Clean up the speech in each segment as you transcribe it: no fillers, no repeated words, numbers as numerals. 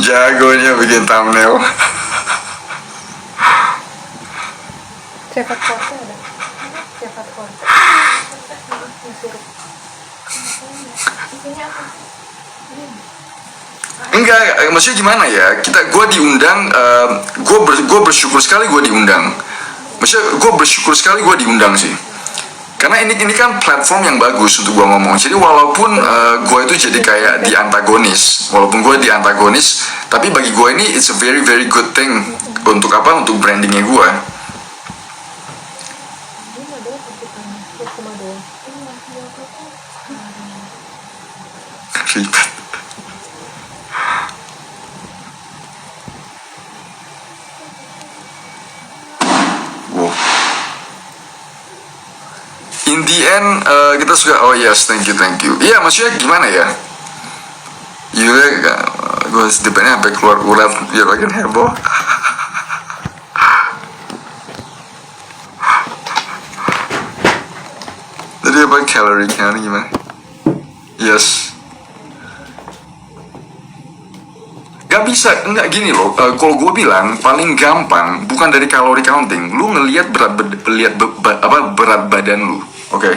Jagonya bikin thumbnail. Cepat Forte ada. Cepat Forte. Ini apa? Enggak, maksudnya gimana ya? Gue diundang, gue bersyukur sekali gue diundang. Maksudnya gue bersyukur sekali gue diundang sih. Karena ini kan platform yang bagus untuk gue ngomong. Jadi walaupun gue itu jadi kayak di antagonis, tapi bagi gue ini it's a very very good thing untuk apa? Untuk brandingnya gue. Ribet. Wow. In the end kita suka, oh yes, thank you. Iya, maksudnya gimana ya? Gue depannya sampai keluar urat biar makin heboh. Jadi apa calorie count gimana? Yes. Gak bisa, enggak gini loh. Kalau gue bilang paling gampang bukan dari kalori counting, lu ngelihat berat badan lu, oke?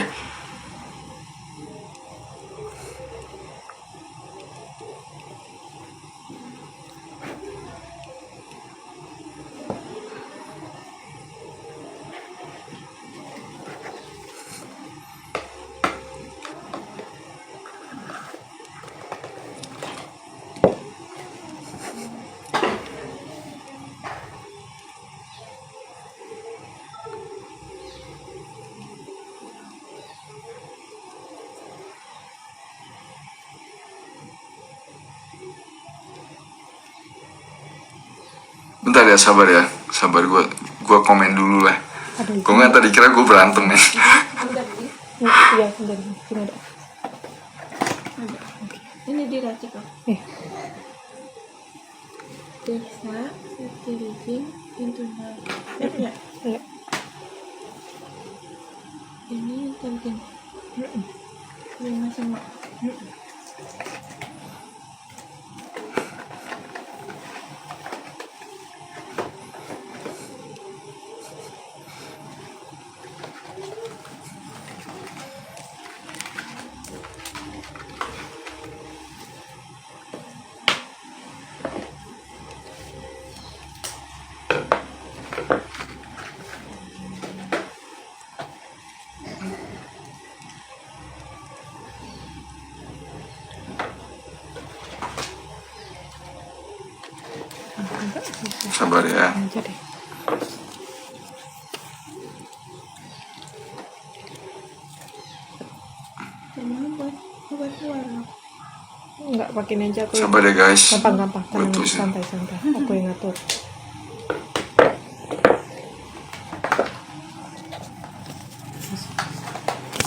Bentar ya, sabar gue komen dulu lah. Gue nggak tadi kira gue berantem ya. Iya, bentar. Sini ada. Ini diracik kok. Desa Setirijing Intuna. Ya. Ini penting. Lima sama. Sabar ya. Aja deh. Enggak pakai aja aku. Sabar ya guys. Gampang. Betul sih. Santai. Aku yang ngatur.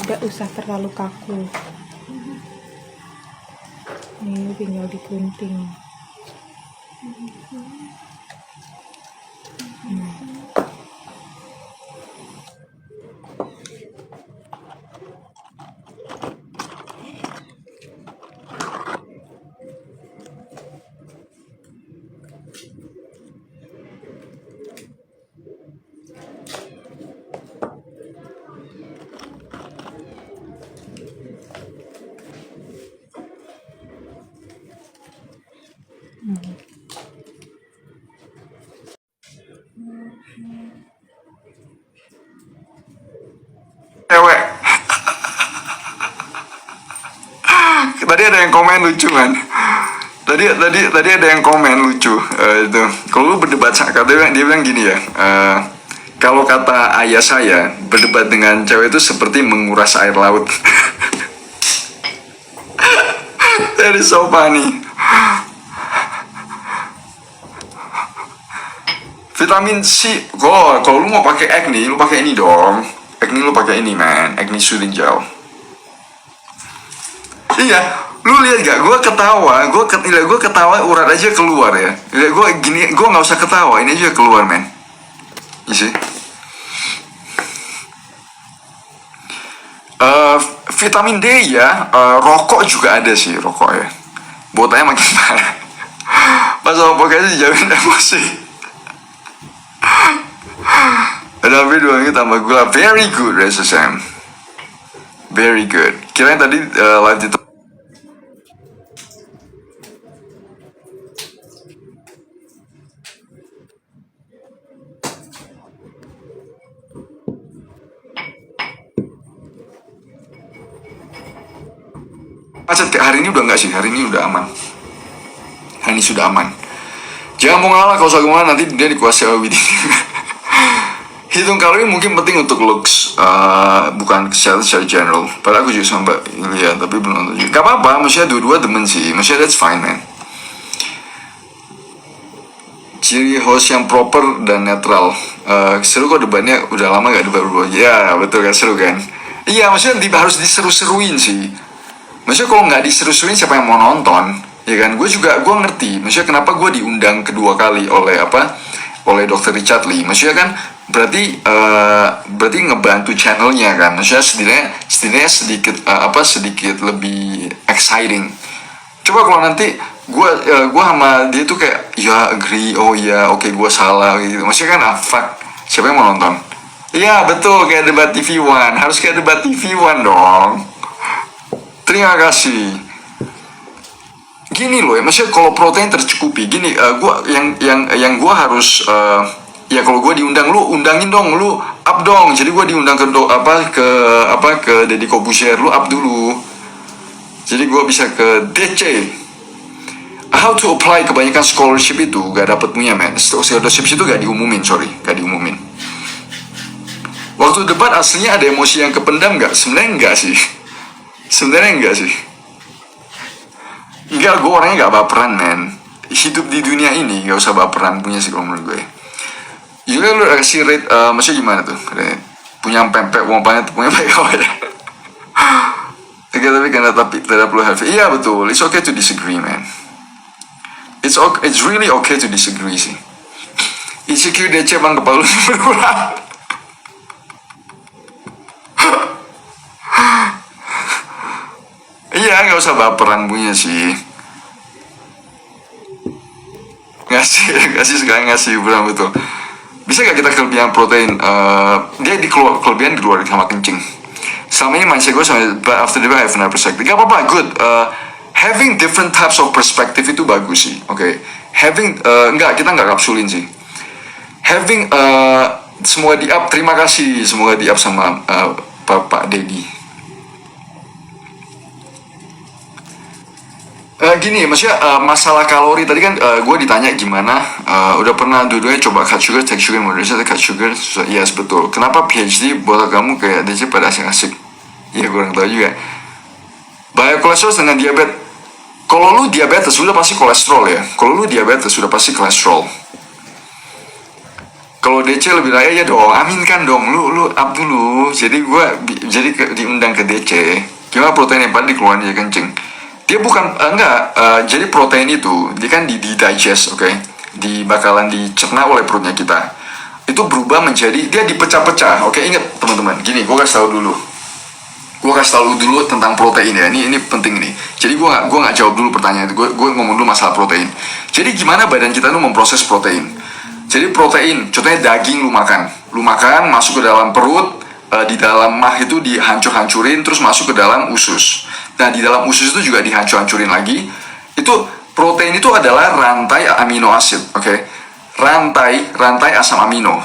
Tidak usah terlalu kaku. Ini tinggal digunting. Cewek. Tadi ada yang komen lucu kan? Tadi ada yang komen lucu itu. Kalau lu berdebat dia bilang gini ya. Kalau kata ayah saya, berdebat dengan cewek itu seperti menguras air laut. That is so funny. Vitamin C, kalau lu mau pakai acne, lu pakai ini dong. Acne lu pakai ini man, acne soothing gel. Iya, lu lihat gak? Gue ketawa urat aja keluar ya. Gue nggak usah ketawa, ini aja keluar man. You see? Vitamin D ya, rokok juga ada sih rokok ya. Botanya makin parah. Asal pokoknya jauhin emosi. Tapi doangnya tambah gula. Very good Reza Sam. Very good. Kirain tadi live itu macet. Hari ini udah enggak sih? Hari ini udah aman. Hari ini sudah aman. Jangan mau ngalah, kalau soal ngalah nanti dia dikuasai oleh Widhi. Hitung kalori mungkin penting untuk looks, bukan secara general. Padahal aku juga sama Mbak lihat, tapi belum nonton juga. Gak apa-apa, maksudnya dua-dua demen sih. Maksudnya that's fine man. Ciri host yang proper dan netral. Seru kok debatnya, udah lama gak debat berdua. Ya betul kan, seru kan. Iya maksudnya harus diseru-seruin sih. Maksudnya kalau nggak diseru-seruin siapa yang mau nonton? Ya kan, gue ngerti. Maksudnya kenapa gue diundang kedua kali oleh oleh Dr. Richard Lee. Maksudnya kan berarti ngebantu channelnya kan. Maksudnya setidaknya sedikit lebih exciting. Coba kalau nanti gue sama dia tuh kayak ya agree, oh ya oke, gue salah gitu. Maksudnya kan fuck, siapa yang mau nonton? Iya betul, kayak debat TV One, harus kayak debat TV One dong. Terima kasih. Gini loh ya, maksudnya kalau protein tercukupi, gini, yang gue harus ya kalau gue diundang, lu undangin dong, lu up dong. Jadi gue diundang ke Deddy Corbuzier, lu up dulu. Jadi gue bisa ke DC. How to apply kebanyakan scholarship itu gak dapet punya men. Scholarship itu gak diumumin, gak diumumin. Waktu debat aslinya ada emosi yang kependam gak? Sebenarnya enggak sih. Enggak, gue orangnya gak baperan men. Hidup di dunia ini gak usah baperan punya sih kalau menurut gue. Juga lu kasih rate, maksudnya gimana tuh? Punya pempek, uang banyak, punya pempek ya. Oke, tapi tidak perlu have. Iya betul, it's okay to disagree man. It's really okay to disagree sih. Insecure DC bang, kepala lu berulang. Iya, nggak usah baperan punya sih. Ngasih sekali ngasih betul betul. Bisa gak kita kelebihan protein? Dia kelebihan di luar sama kencing. Selama ini mindset gue sama, but after the I have another perspective. Gak apa-apa, good. Having different types of perspective itu bagus sih. Oke. Having kita nggak kapsulin sih. Having semoga di up, terima kasih, semoga di up sama Pak Dedi. Gini, maksudnya masalah kalori tadi kan gue ditanya gimana, udah pernah dua-duanya coba cut sugar, take sugar, moderation, cut sugar, yes betul. Kenapa PhD buat kamu kayak DC pada asik-asik? Ya gue kurang tahu juga. Bahaya kolesterol dengan diabetes. Kalau lu diabetes sudah pasti kolesterol ya. Kalau lu diabetes sudah pasti kolesterol. Kalau DC lebih raya ya dong, aminkan dong, lu up dulu. Jadi gue diundang ke DC. Gimana protein yang paling dikeluarin dari kencing? Dia bukan jadi protein itu dia kan di digest, oke? Bakalan dicerna oleh perutnya kita. Itu berubah menjadi, dia dipecah-pecah, oke? Ingat teman-teman, gini, gue kasih tahu dulu tentang protein ya. Ini penting nih. Jadi gue nggak jawab dulu pertanyaan itu. Gue ngomong dulu masalah protein. Jadi gimana badan kita tuh memproses protein? Jadi protein, contohnya daging lu makan masuk ke dalam perut, di dalam mah itu dihancur-hancurin terus masuk ke dalam usus. Nah di dalam usus itu juga dihancur-hancurin lagi. Itu protein itu adalah rantai amino acid, oke? Rantai asam amino.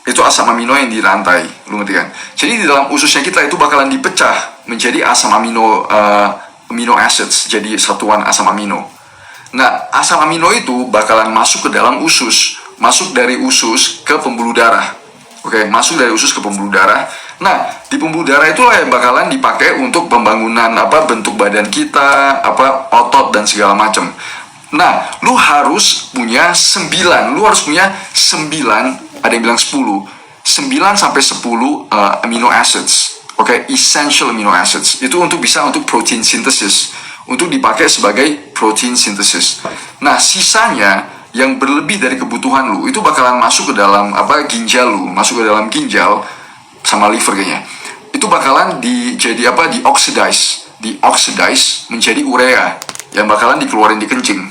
Itu asam amino yang dirantai, lu ngerti kan? Jadi di dalam ususnya kita itu bakalan dipecah menjadi asam amino acids, jadi satuan asam amino. Nah asam amino itu bakalan masuk ke dalam usus, masuk dari usus ke pembuluh darah, oke? Masuk dari usus ke pembuluh darah. Nah, di pembuluh darah itulah yang bakalan dipakai untuk pembangunan bentuk badan kita, otot dan segala macam. Nah, lu harus punya 9, ada yang bilang 10 sampai 10 amino acids. Oke, essential amino acids. Itu untuk protein synthesis, untuk dipakai sebagai protein synthesis. Nah, sisanya yang berlebih dari kebutuhan lu itu bakalan masuk ke dalam ginjal lu, masuk ke dalam ginjal sama liver kayaknya. Itu bakalan dioxidize menjadi urea. yang bakalan dikeluarin di kencing.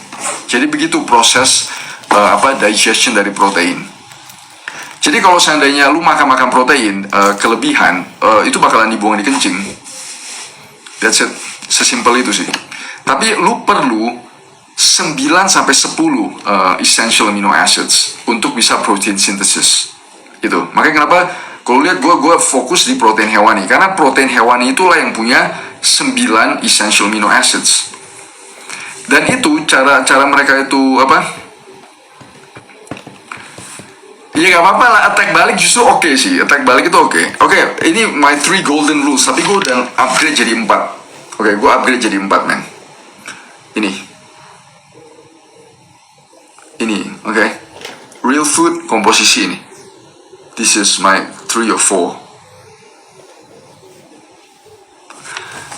Jadi begitu proses digestion dari protein. Jadi kalau seandainya lu makan protein kelebihan, itu bakalan dibuang di kencing. That's it, sesimpel itu sih. Tapi lu perlu 9 sampai 10 essential amino acids untuk bisa protein synthesis. Itu. Makanya kenapa kalau lihat gue fokus di protein hewani, karena protein hewani itulah yang punya 9 essential amino acids. Dan itu cara mereka itu ya gak apa-apa lah, attack balik justru oke sih. Attack balik itu oke. Oke, ini my 3 golden rules, tapi gue udah upgrade jadi 4. Oke, gue upgrade jadi 4, men. Ini, oke. Real food komposisi ini. This is my 3 or 4.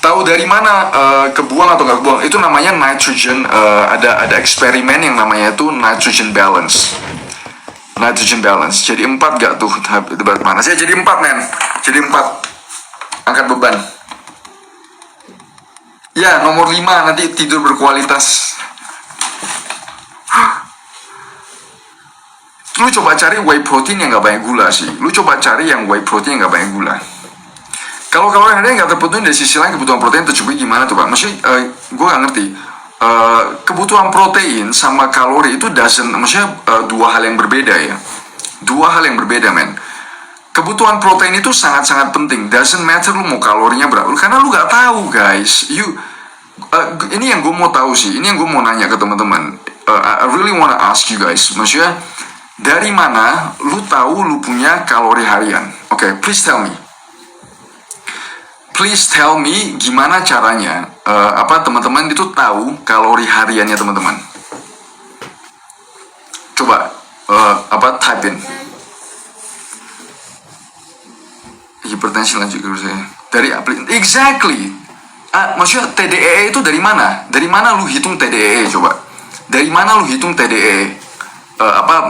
Tahu dari mana kebuang atau nggak kebuang? Itu namanya nitrogen. Ada eksperimen yang namanya itu nitrogen balance. Nitrogen balance. Jadi 4 gak tuh debat mana? Saya jadi 4, men. Jadi 4. Angkat beban. Ya, nomor 5 nanti tidur berkualitas. Lu coba cari whey protein yang gak banyak gula sih. Lu coba cari yang whey protein yang gak banyak gula. Kalau yang ada yang gak terpenuhi dari sisi lain kebutuhan protein tercukupi gimana tuh Pak? Maksudnya gue gak ngerti. Kebutuhan protein sama kalori itu maksudnya dua hal yang berbeda ya. Dua hal yang berbeda, men. Kebutuhan protein itu sangat-sangat penting. Doesn't matter lu mau kalorinya berapa. Karena lu gak tahu, guys. Ini yang gue mau tahu sih. Ini yang gue mau nanya ke teman-teman. I really wanna ask you guys. Maksudnya dari mana lu tahu lu punya kalori harian? Oke, please tell me. Please tell me gimana caranya teman-teman itu tahu kalori hariannya teman-teman. Coba type in. Hipertensi lanjut ke saya. Dari aplikasi. Exactly. Maksudnya TDEE itu dari mana? Dari mana lu hitung TDEE coba? Dari mana lu hitung TDEE?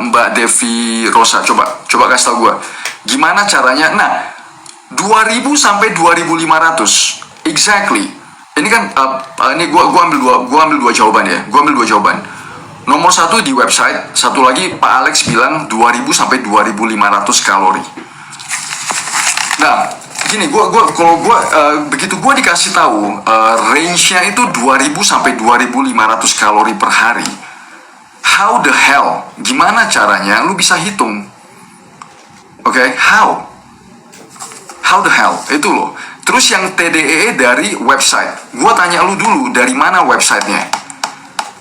Mbak Devi Rosa, coba kasih tau gue gimana caranya. Nah, 2000 sampai 2500 exactly. Ini kan ini gue ambil dua jawaban ya. Gue ambil dua jawaban. Nomor 1 di website, satu lagi Pak Alex bilang 2000 sampai 2500 kalori. Nah, gini, begitu gue dikasih tahu range-nya itu 2000 sampai 2500 kalori per hari. How the hell? Gimana caranya lu bisa hitung? Oke, how the hell? Itu loh. Terus yang TDEE dari website. Gua tanya lu dulu dari mana websitenya.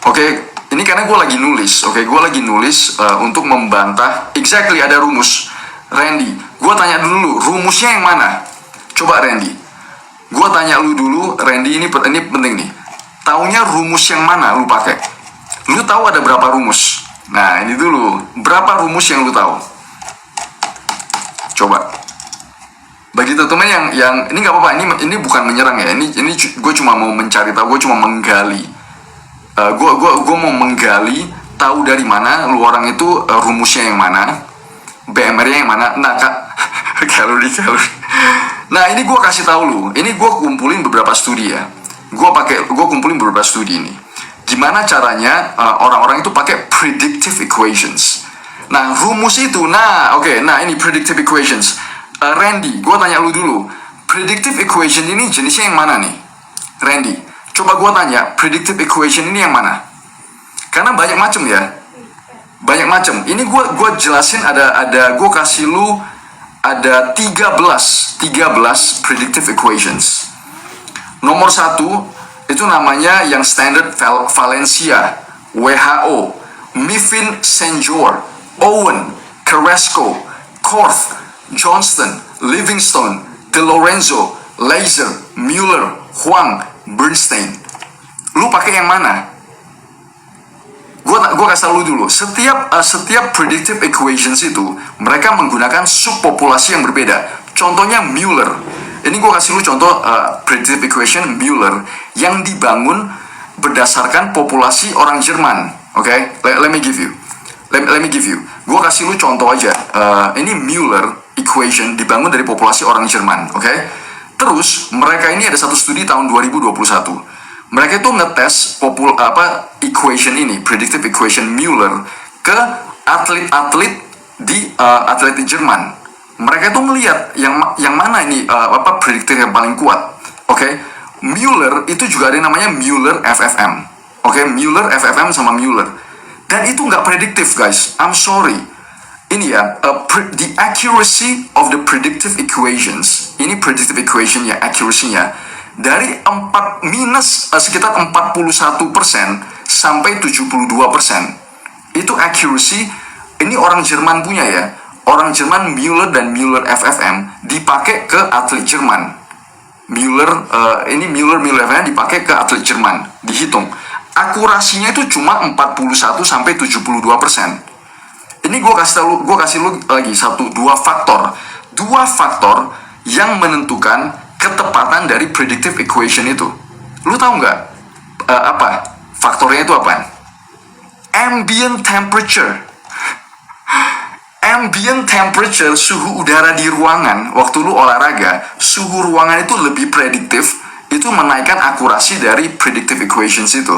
Oke, ini karena gue lagi nulis. Oke, gue lagi nulis untuk membantah. Exactly, ada rumus. Randy, gue tanya dulu rumusnya yang mana? Coba Randy. Gue tanya lu dulu, Randy, ini penting nih. Taunya rumus yang mana lu pakai? Lu tahu ada berapa rumus? Nah, ini dulu. Berapa rumus yang lu tahu? Coba. Bagi teman-teman yang ini nggak apa-apa, ini bukan menyerang ya. Ini gue cuma mau mencari tahu, gue cuma menggali. Gue mau menggali tahu dari mana lu orang itu rumusnya yang mana, BMR-nya yang mana. Nah, kalori. Nah, ini gue kasih tahu lu. Ini gue kumpulin beberapa studi ya. Gue kumpulin beberapa studi ini. Gimana caranya orang-orang itu pakai predictive equations. Nah, rumus itu, nah ini predictive equations. Randy, gue tanya lu dulu, predictive equation ini jenisnya yang mana nih? Randy, coba gue tanya, predictive equation ini yang mana? Karena banyak macam ya, banyak macam. Ini gue jelasin gue kasih lu ada 13 predictive equations. Nomor 1 itu namanya yang standard Valencia, WHO, Mifflin, Senjor, Owen, Carrasco, Korth, Johnston, Livingstone, De Lorenzo, Laser, Mueller, Huang, Bernstein. Lu pakai yang mana? Gua kasih tau lu dulu. Setiap predictive equations itu mereka menggunakan subpopulasi yang berbeda. Contohnya Mueller. Ini gue kasih lu contoh predictive equation Mueller yang dibangun berdasarkan populasi orang Jerman. Oke, let me give you. Gue kasih lu contoh aja. Ini Mueller equation dibangun dari populasi orang Jerman. Oke. Terus mereka ini ada satu studi tahun 2021. Mereka itu ngetes equation ini, predictive equation Mueller ke atlet-atlet di atlet di Jerman. Mereka itu melihat yang mana ini prediktif yang paling kuat. Oke, Mueller itu juga ada yang namanya Mueller FFM. Oke, Mueller FFM sama Mueller. Dan itu nggak prediktif, guys. I'm sorry. Ini ya, the accuracy of the predictive equations. Ini predictive equation ya, accuracy-nya dari sekitar 41% sampai 72%. Itu accuracy. Ini orang Jerman punya ya. Orang Jerman Mueller dan Mueller FFM dipakai ke atlet Jerman. Mueller FFM dipakai ke atlet Jerman. Dihitung. Akurasinya itu cuma 41 sampai 72%. Ini gue kasih lu lagi dua faktor yang menentukan ketepatan dari predictive equation itu. Lu tahu nggak apa faktornya itu apa? Ambient temperature. Ambient temperature, suhu udara di ruangan waktu lu olahraga, suhu ruangan itu lebih prediktif, itu menaikkan akurasi dari predictive equations itu.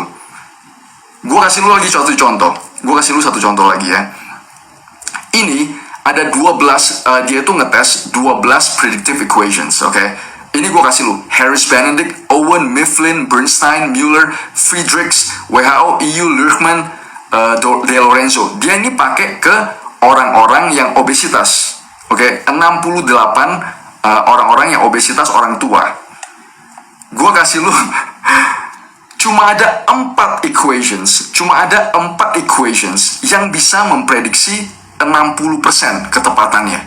Gue kasih lu lagi satu contoh lagi ya. Ini ada 12, dia itu ngetes 12 predictive equations, oke? Ini gue kasih lu, Harris Benedict, Owen, Mifflin, Bernstein, Mueller, Friedrichs, WHO, EU, Luhrmann, De Lorenzo. Dia ini pakai ke orang-orang yang obesitas, oke? 68 orang-orang yang obesitas, orang tua. Gue kasih lu, cuma ada 4 equations yang bisa memprediksi 60% ketepatannya.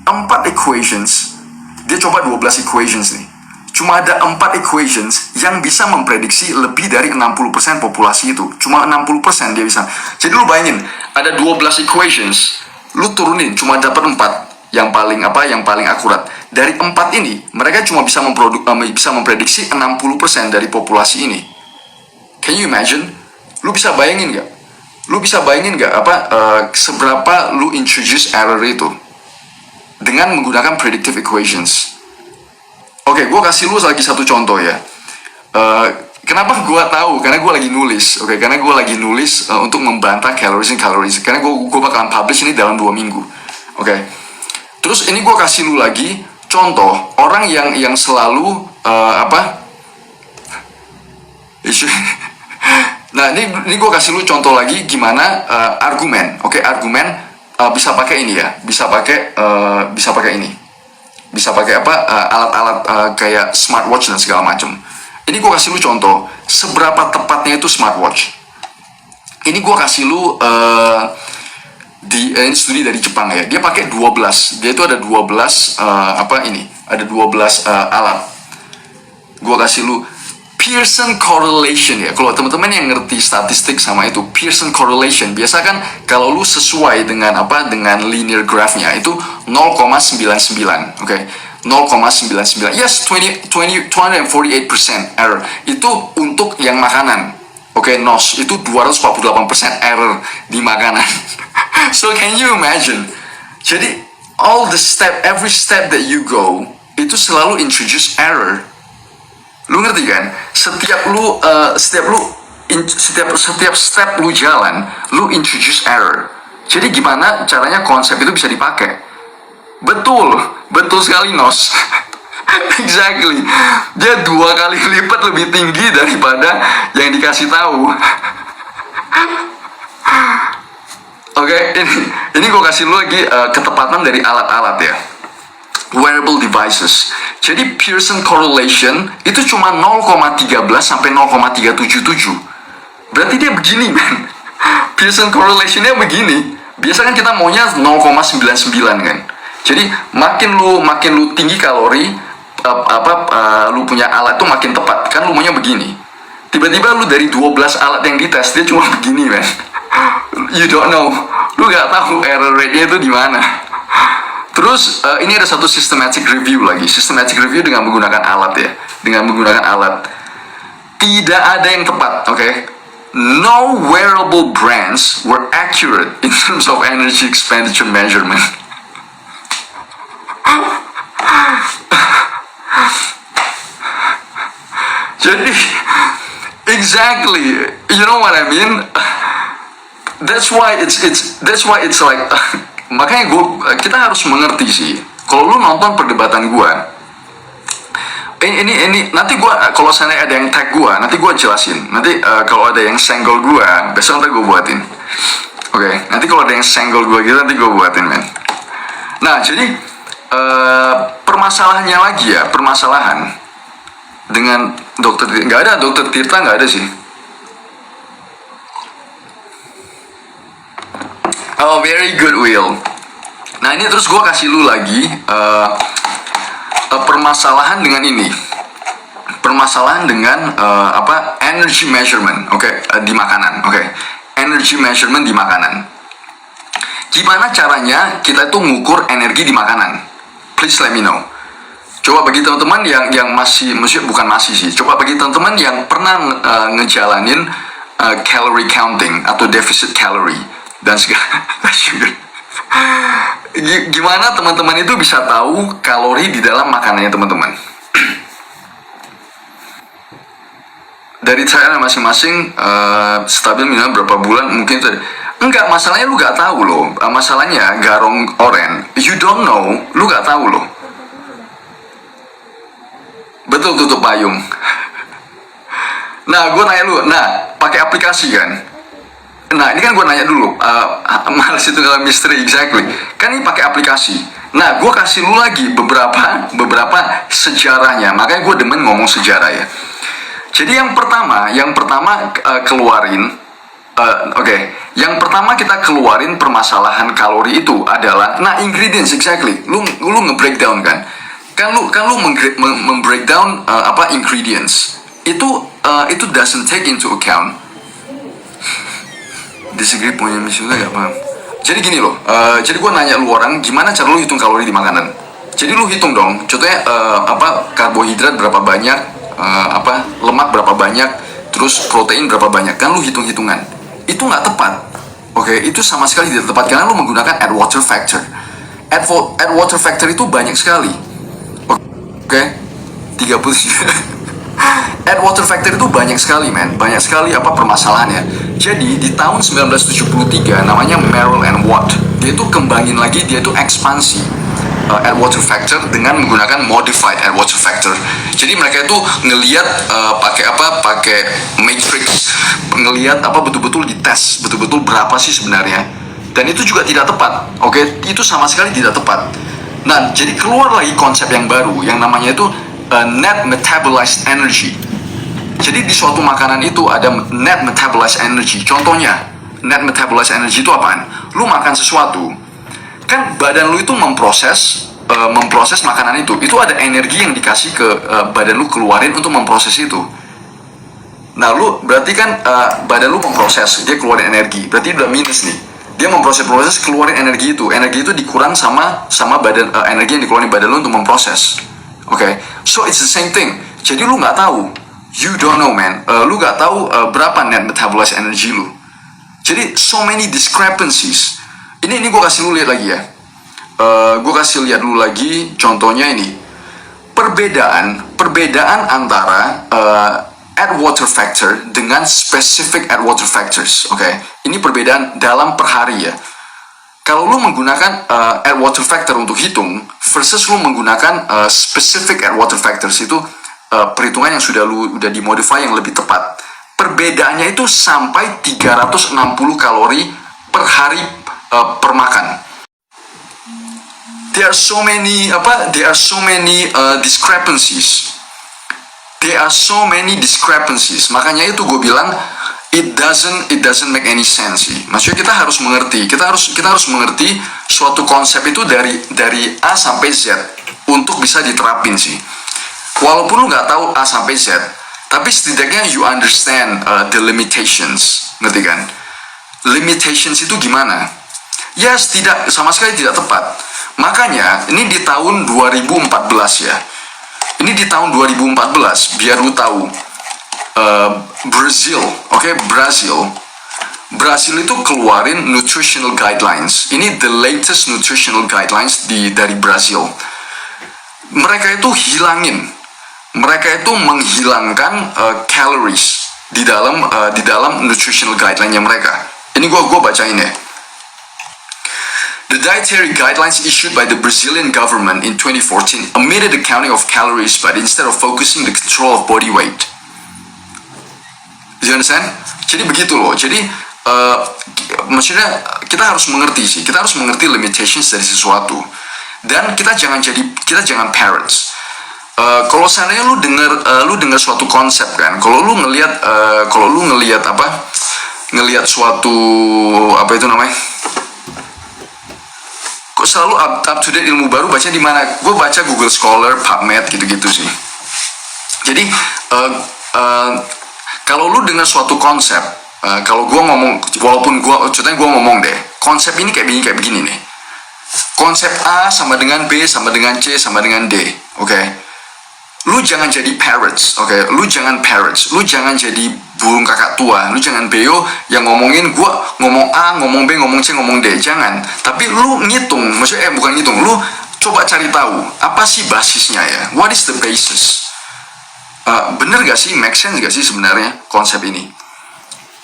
4 equations. Dia coba 12 equations nih. Cuma ada 4 equations yang bisa memprediksi lebih dari 60% populasi itu. Cuma 60% dia bisa. Jadi lu bayangin, ada 12 equations, lu turunin cuma dapat 4 yang paling akurat. Dari 4 ini, mereka cuma bisa memprediksi 60% dari populasi ini. Can you imagine? Lu bisa bayangin nggak? Seberapa lu introduce error itu dengan menggunakan predictive equations? Oke, gue kasih lu lagi satu contoh ya. Kenapa gue tahu? Karena gue lagi nulis. Karena gue lagi nulis untuk membantah calories. Karena gue bakalan publish ini dalam 2 minggu. Terus ini gue kasih lu lagi contoh orang yang selalu Nah, ini gue kasih lu contoh lagi gimana argumen. Argumen bisa pakai ini ya. Bisa pakai ini. Bisa pakai alat-alat kayak smartwatch dan segala macam. Ini gue kasih lu contoh seberapa tepatnya itu smartwatch. Ini gue kasih lu ini studi dari Jepang ya. Dia pakai 12. Dia itu ada 12 ada 12 alat. Gue kasih lu Pearson correlation ya. Kalau teman-teman yang ngerti statistik sama itu, Pearson correlation biasa kan kalau lu sesuai dengan dengan linear graph-nya itu 0,99, 0,99. Yes, 248% error. Itu untuk yang makanan. NOS itu 248% error di makanan. So can you imagine? Jadi every step that you go itu selalu introduce error. Lu ngerti kan? Setiap step lu jalan, lu introduce error. Jadi gimana caranya konsep itu bisa dipakai? Betul sekali Nos. Exactly. Dia 2 kali lipat lebih tinggi daripada yang dikasih tahu. Ini gue kasih lu lagi ketepatan dari alat-alat ya. Wearable devices. Jadi Pearson correlation itu cuma 0,13 sampai 0,377. Berarti dia begini, man. Pearson correlationnya begini. Biasa kan kita maunya 0,99 kan. Jadi makin lu tinggi kalori, lu punya alat tuh makin tepat. Kan lu maunya begini. Tiba-tiba lu dari 12 alat yang dites dia cuma begini, man. You don't know. Lu gak tahu error rate-nya itu di mana. Terus ini ada satu systematic review lagi. Systematic review dengan menggunakan alat ya. Tidak ada yang tepat, No wearable brands were accurate in terms of energy expenditure measurement. Jadi Exactly, you know what I mean. That's why it's like makanya kita harus mengerti sih. Kalau lu nonton perdebatan gue, ini nanti gue kalau sana ada yang tag gue, nanti gue jelasin. Nanti kalau ada yang senggol gue, besok nanti gue buatin. Oke, nanti kalau ada yang senggol gue gitu nanti gue buatin, men. Nah, jadi permasalahannya lagi ya, permasalahan dengan dokter nggak ada, dokter Tirta nggak ada sih. Oh, very good, Will. Nah, ini terus gue kasih lu lagi permasalahan dengan ini. Permasalahan dengan energy measurement, di makanan, energy measurement di makanan. Gimana caranya kita itu ngukur energi di makanan? Please let me know. Coba bagi teman-teman yang maksudnya bukan masih sih. Coba bagi teman-teman yang pernah ngejalanin calorie counting atau deficit calorie dan segala. Gimana teman-teman itu bisa tahu kalori di dalam makanannya teman-teman? Dari cara masing-masing stabil minimal berapa bulan mungkin enggak, masalahnya lu gak tahu loh. Masalahnya garong oren, you don't know, lu gak tahu loh. Betul, tutup payung. Nah, gue nanya lu, pakai aplikasi kan? Nah, ini kan gue nanya dulu, males itu dalam misteri, exactly. Kan ini pakai aplikasi. Nah, gue kasih lu lagi beberapa sejarahnya. Makanya gue demen ngomong sejarah ya. Jadi yang pertama keluarin, yang pertama kita keluarin permasalahan kalori itu adalah, ingredients, exactly. Lu nge-breakdown kan? Kan lu membreakdown ingredients. Itu doesn't take into account. Disagree punya misalnya gak paham. Jadi gini loh, jadi gue nanya lu orang, gimana cara lu hitung kalori di makanan? Jadi lu hitung dong, contohnya karbohidrat berapa banyak, lemak berapa banyak, terus protein berapa banyak, kan lu hitung-hitungan. Itu nggak tepat, itu sama sekali tidak tepat karena lu menggunakan add water factor. Add water factor itu banyak sekali, 30. Add water factor itu banyak sekali, men. Banyak sekali permasalahannya. Jadi di tahun 1973 namanya Merrill and Watt. Dia itu kembangin lagi, dia itu ekspansi add water factor dengan menggunakan modified add water factor. Jadi mereka itu ngelihat pakai matrix, ngelihat betul-betul dites, betul-betul berapa sih sebenarnya. Dan itu juga tidak tepat. Itu sama sekali tidak tepat. Nah, jadi keluar lagi konsep yang baru yang namanya itu net metabolized energy. Jadi di suatu makanan itu ada net metabolized energy. Contohnya, net metabolized energy itu apaan? Lu makan sesuatu, kan badan lu itu memproses makanan itu. Itu ada energi yang dikasih ke badan lu keluarin untuk memproses itu. Nah, lu berarti kan badan lu memproses, dia keluarin energi. Berarti udah minus nih. Dia memproses keluarin energi itu. Energi itu dikurang sama badan energi yang dikeluarin badan lu untuk memproses. So it's the same thing. Jadi lu nggak tahu, you don't know, man. Lu nggak tahu berapa net metabolized energy lu. Jadi so many discrepancies. Ini gue kasih lu lihat lagi ya. Gue kasih lihat lu lagi. Contohnya ini perbedaan antara add water factor dengan specific add water factors. Ini perbedaan dalam per hari ya. Kalau lu menggunakan add water factor untuk hitung versus lu menggunakan specific add water factors, itu perhitungan yang udah dimodify yang lebih tepat. Perbedaannya itu sampai 360 kalori per hari per makan. There are so many discrepancies. Makanya itu gue bilang it doesn't make any sense sih. Maksudnya kita harus mengerti, kita harus mengerti suatu konsep itu dari A sampai Z untuk bisa diterapin sih. Walaupun lu nggak tahu A sampai Z, tapi setidaknya you understand the limitations, ngerti kan? Limitations itu gimana? Ya, sama sekali tidak tepat. Makanya ini di tahun 2014 ya. Ini di tahun 2014 biar lu tahu. Brazil itu keluarin nutritional guidelines. Ini the latest nutritional guidelines dari Brazil. Mereka itu menghilangkan calories di dalam nutritional guideline-nya mereka. Ini gue bacain ya. The dietary guidelines issued by the Brazilian government in 2014 omitted the counting of calories, but instead of focusing the control of body weight. You understand? Jadi begitu loh. Jadi maksudnya kita harus mengerti sih. Kita harus mengerti limitations dari sesuatu. Dan kita jangan parrots. Kalau seandainya lu dengar suatu konsep kan, kalau lu ngelihat suatu apa itu namanya, kok selalu up to date ilmu baru baca di mana? Gue baca Google Scholar, PubMed gitu-gitu sih. Jadi kalau lu dengar suatu konsep, kalau gue ngomong, walaupun contohnya gue ngomong deh, konsep ini kayak begini nih. Konsep A sama dengan B sama dengan C sama dengan D, oke? Lu jangan jadi parrots, oke? Lu jangan parrots, lu jangan jadi burung kakak tua, lu jangan beo yang ngomongin gua ngomong A, ngomong B, ngomong C, ngomong D, jangan. Tapi lu ngitung, maksudnya bukan ngitung, lu coba cari tahu apa sih basisnya ya? What is the basis? Bener gak sih, make sense gak sih sebenarnya konsep ini?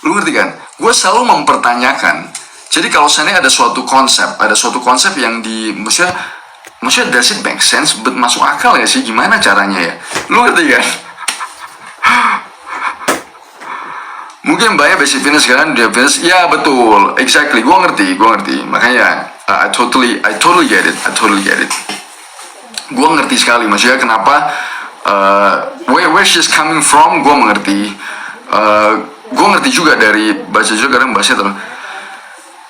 Lu ngerti kan? Gue selalu mempertanyakan. Jadi kalau seandainya ada suatu konsep yang maksudnya does it make sense, masuk akal ya sih, gimana caranya ya? Lu ngerti kan? Mungkin banyak basic fitness kan, dia fitness, ya betul, exactly, gue ngerti, makanya I totally get it. Gue ngerti sekali, maksudnya kenapa, where she's coming from, gue mengerti. Gue ngerti juga dari baca juga kadang bahasa terus.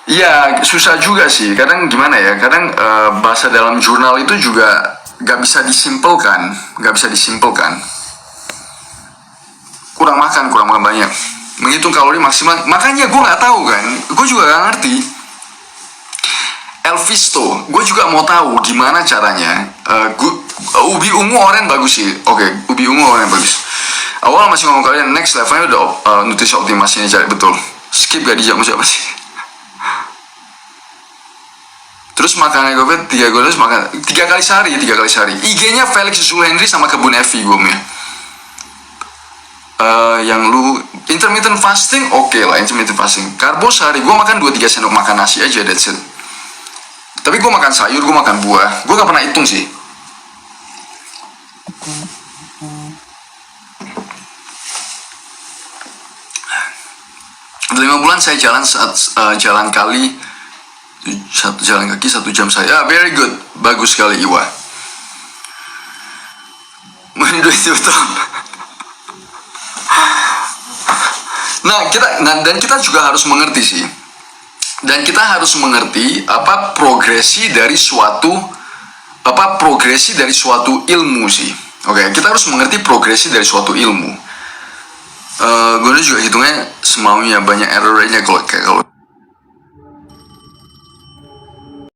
Iya, susah juga sih. Kadang gimana ya? Kadang bahasa dalam jurnal itu juga gak bisa disimpelkan. Kurang makan banyak. Menghitung kalori maksimal. Makanya gue nggak tahu kan. Gue juga gak ngerti. Elvisto, gue juga mau tahu gimana caranya. Ubi ungu oren bagus sih. Oke, ubi ungu oren bagus. Awal masih ngomong kalian next levelnya udah nutrisi optimasinya cari betul. Skip gak dijawab siapa sih? Terus makannya gue 3 kali sehari. IG-nya Felix Yusuf Henry sama Kebun Evi gue ya. Yang lu intermittent fasting, oke lah intermittent fasting. Karbo sehari gue makan 2-3 sendok makan nasi aja, that's it. Tapi gue makan sayur, gue makan buah. Gue gak pernah hitung sih. Udah 5 bulan saya jalan jalan kaki 1 jam saya. Very good, bagus sekali Iwa. Itu betul. Dan kita juga harus mengerti sih. Dan kita harus mengerti progresi dari suatu ilmu sih. Oke, kita harus mengerti progresi dari suatu ilmu. Gue juga hitungnya semaunya, banyak error-nya kalau